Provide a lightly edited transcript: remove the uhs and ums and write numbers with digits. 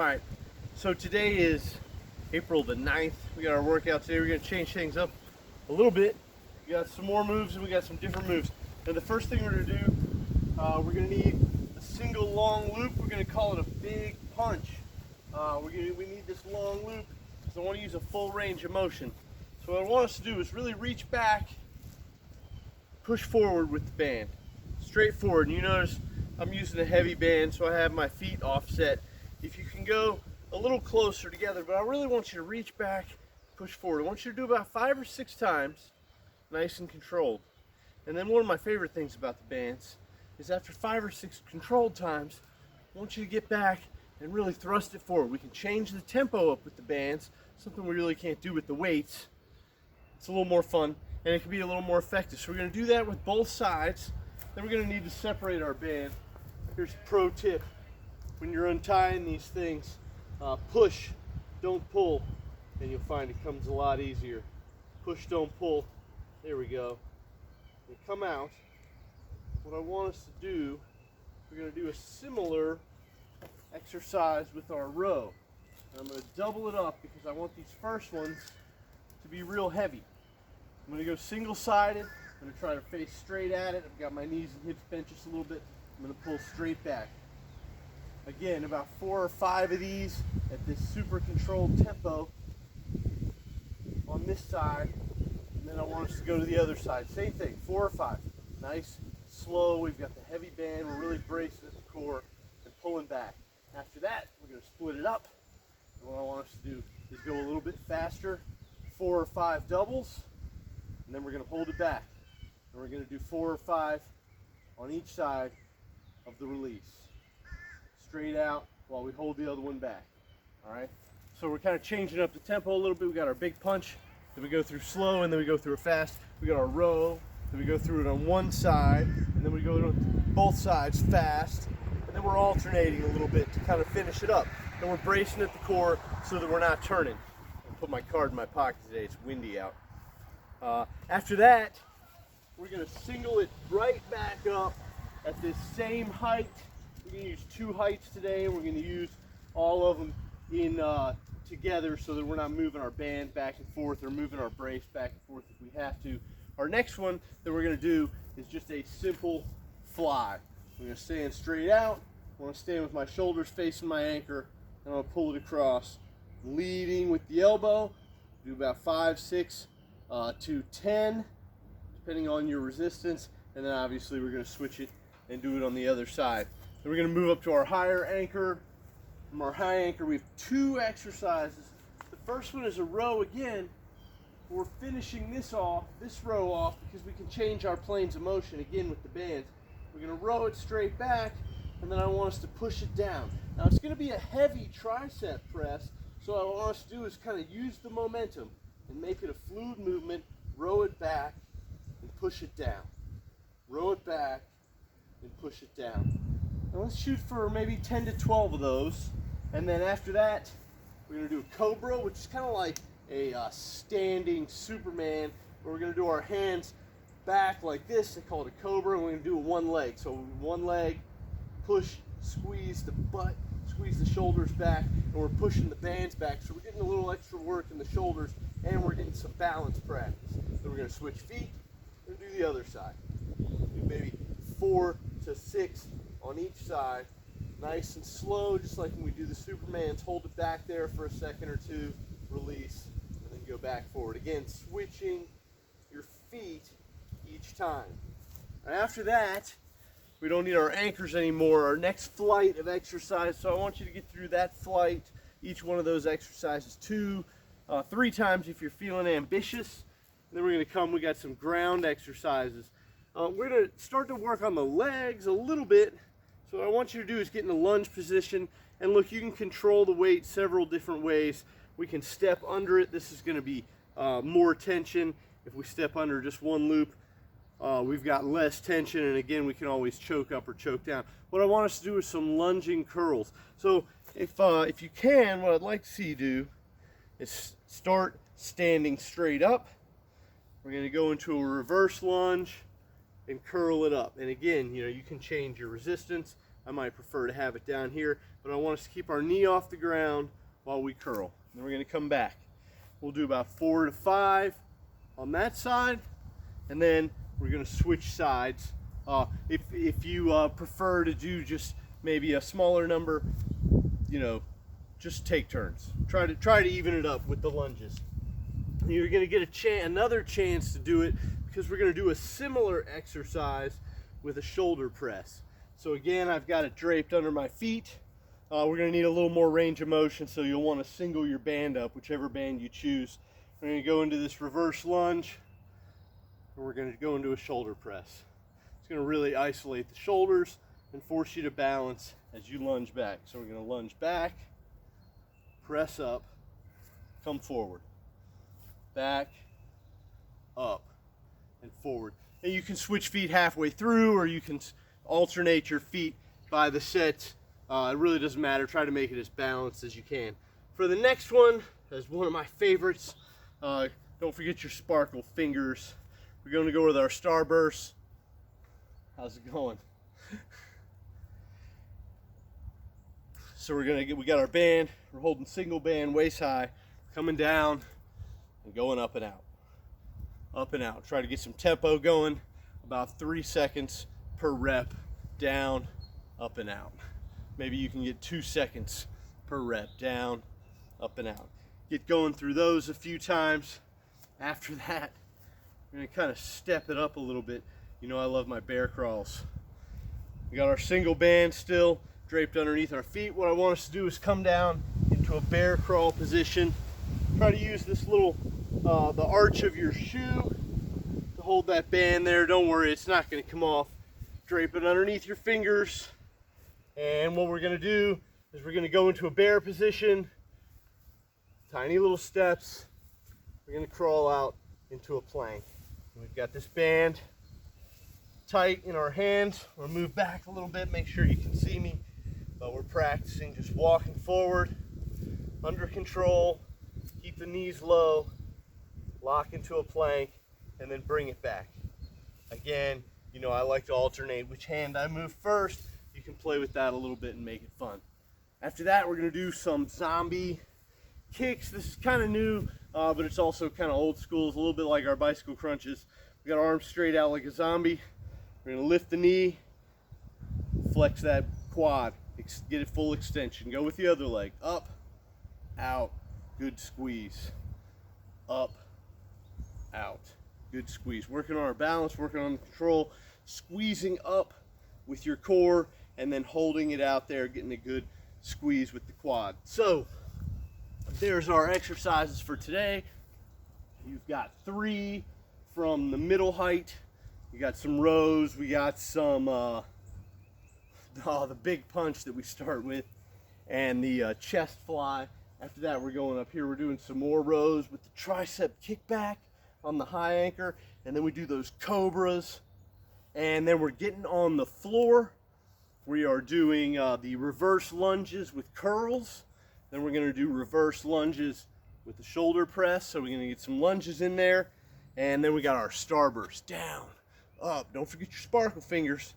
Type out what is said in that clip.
All right, so today is April the 9th. We got our workout today. We're gonna change things up a little bit. We got some more moves and we got some different moves. Now the first thing we're gonna do, we're gonna need a single long loop. We're gonna call it a big punch. We need this long loop because I wanna use a full range of motion. So what I want us to do is really reach back, push forward with the band, straight forward. And you notice I'm using a heavy band, so I have my feet offset. If you can go a little closer together, but I really want you to reach back, push forward. I want you to do about 5 or 6 times, nice and controlled. And then one of my favorite things about the bands is after 5 or 6 controlled times, I want you to get back and really thrust it forward. We can change the tempo up with the bands, something we really can't do with the weights. It's a little more fun and it can be a little more effective. So we're gonna do that with both sides. Then we're gonna need to separate our band. Here's a pro tip. When you're untying these things, push, don't pull, and you'll find it comes a lot easier. Push, don't pull. There we go. They come out. What I want us to do, we're going to do a similar exercise with our row. I'm going to double it up because I want these first ones to be real heavy. I'm going to go single-sided. I'm going to try to face straight at it. I've got my knees and hips bent just a little bit. I'm going to pull straight back. Again, about 4 or 5 of these at this super controlled tempo on this side, and then I want us to go to the other side. Same thing, 4 or 5. Nice, slow. We've got the heavy band. We're really bracing at the core and pulling back. After that, we're going to split it up. And what I want us to do is go a little bit faster, 4 or 5 doubles, and then we're going to hold it back. And we're going to do 4 or 5 on each side of the release. Straight out while we hold the other one back. All right, so we're kind of changing up the tempo a little bit. We got our big punch, then we go through slow, and then we go through fast. We got our row, then we go through it on one side, and then we go to both sides fast, and then we're alternating a little bit to kind of finish it up. And we're bracing at the core so that we're not turning. I'll put my card in my pocket today. It's windy out. After that, we're going to single it right back up at this same height. We're going to use 2 heights today, and we're going to use all of them in together so that we're not moving our band back and forth or moving our brace back and forth if we have to. Our next one that we're going to do is just a simple fly. I'm going to stand straight out. I want to stand with my shoulders facing my anchor, and I'm going to pull it across, leading with the elbow. Do about 5, 6 to 10, depending on your resistance, and then obviously we're going to switch it and do it on the other side. Then we're going to move up to our higher anchor. From our high anchor, we have 2 exercises. The first one is a row again. We're finishing this row off, because we can change our planes of motion again with the bands. We're going to row it straight back, and then I want us to push it down. Now it's going to be a heavy tricep press, so what I want us to do is kind of use the momentum and make it a fluid movement, row it back, and push it down. Row it back, and push it down. Now let's shoot for maybe 10 to 12 of those. And then after that, we're going to do a cobra, which is kind of like a standing Superman, where we're going to do our hands back like this. They call it a cobra, and we're going to do it one leg. So one leg, push, squeeze the butt, squeeze the shoulders back, and we're pushing the bands back. So we're getting a little extra work in the shoulders, and we're getting some balance practice. Then we're going to switch feet and do the other side. Do maybe 4 to 6 on each side, nice and slow, just like when we do the Supermans. Hold it back there for a second or 2, release, and then go back forward. Again, switching your feet each time. And after that, we don't need our anchors anymore. Our next flight of exercise, so I want you to get through that flight, each one of those exercises 2, 3 times if you're feeling ambitious. And then we're going to come, we got some ground exercises. We're going to start to work on the legs a little bit. So what I want you to do is get in a lunge position, and look, you can control the weight several different ways. We can step under it. This is going to be more tension. If we step under just one loop, we've got less tension, and again, we can always choke up or choke down. What I want us to do is some lunging curls. So if you can, what I'd like to see you do is start standing straight up. We're going to go into a reverse lunge and curl it up. And again, you can change your resistance. I might prefer to have it down here, but I want us to keep our knee off the ground while we curl. Then we're gonna come back. We'll do about 4 to 5 on that side, and then we're gonna switch sides. If you prefer to do just maybe a smaller number, you know, just take turns. Try to even it up with the lunges. You're gonna get another chance to do it because we're gonna do a similar exercise with a shoulder press. So again, I've got it draped under my feet. We're gonna need a little more range of motion, so you'll wanna single your band up, whichever band you choose. We're gonna go into this reverse lunge, and we're gonna go into a shoulder press. It's gonna really isolate the shoulders and force you to balance as you lunge back. So we're gonna lunge back, press up, come forward, back, up, and forward. And you can switch feet halfway through, or you can alternate your feet by the sets. It really doesn't matter. Try to make it as balanced as you can. For the next one, as one of my favorites, don't forget your sparkle fingers. We're going to go with our starburst. How's it going? So we got our band. We're holding single band waist high, coming down and going up and out. Up and out. Try to get some tempo going. About 3 seconds per rep. Down, up and out. Maybe you can get 2 seconds per rep. Down, up and out. Get going through those a few times. After that, we're going to kind of step it up a little bit. You know I love my bear crawls. We got our single band still draped underneath our feet. What I want us to do is come down into a bear crawl position. Try to use this little, the arch of your shoe to hold that band there. Don't worry, it's not going to come off. Drape it underneath your fingers. And what we're going to do is we're going to go into a bear position. Tiny little steps. We're going to crawl out into a plank. We've got this band tight in our hands. We'll move back a little bit, make sure you can see me. But we're practicing just walking forward, under control, keep the knees low, lock into a plank, and then bring it back. Again, you know, I like to alternate which hand I move first. You can play with that a little bit and make it fun. After that, we're gonna do some zombie kicks. This is kind of new, but it's also kind of old school. It's a little bit like our bicycle crunches. We got our arms straight out like a zombie. We're gonna lift the knee, flex that quad, get it full extension. Go with the other leg. Up, out, good squeeze. Up, out, good squeeze. Working on our balance, working on the control, squeezing up with your core, and then holding it out there, getting a good squeeze with the quad. So there's our exercises for today. You've got 3 from the middle height. We got some rows. We got some the big punch that we start with, and the chest fly. After that, we're going up here. We're doing some more rows with the tricep kickback on the high anchor, and then we do those cobras, and then we're getting on the floor. We are doing the reverse lunges with curls. Then we're going to do reverse lunges with the shoulder press. So we're going to get some lunges in there. And then we got our starburst. Down, up. Don't forget your sparkle fingers.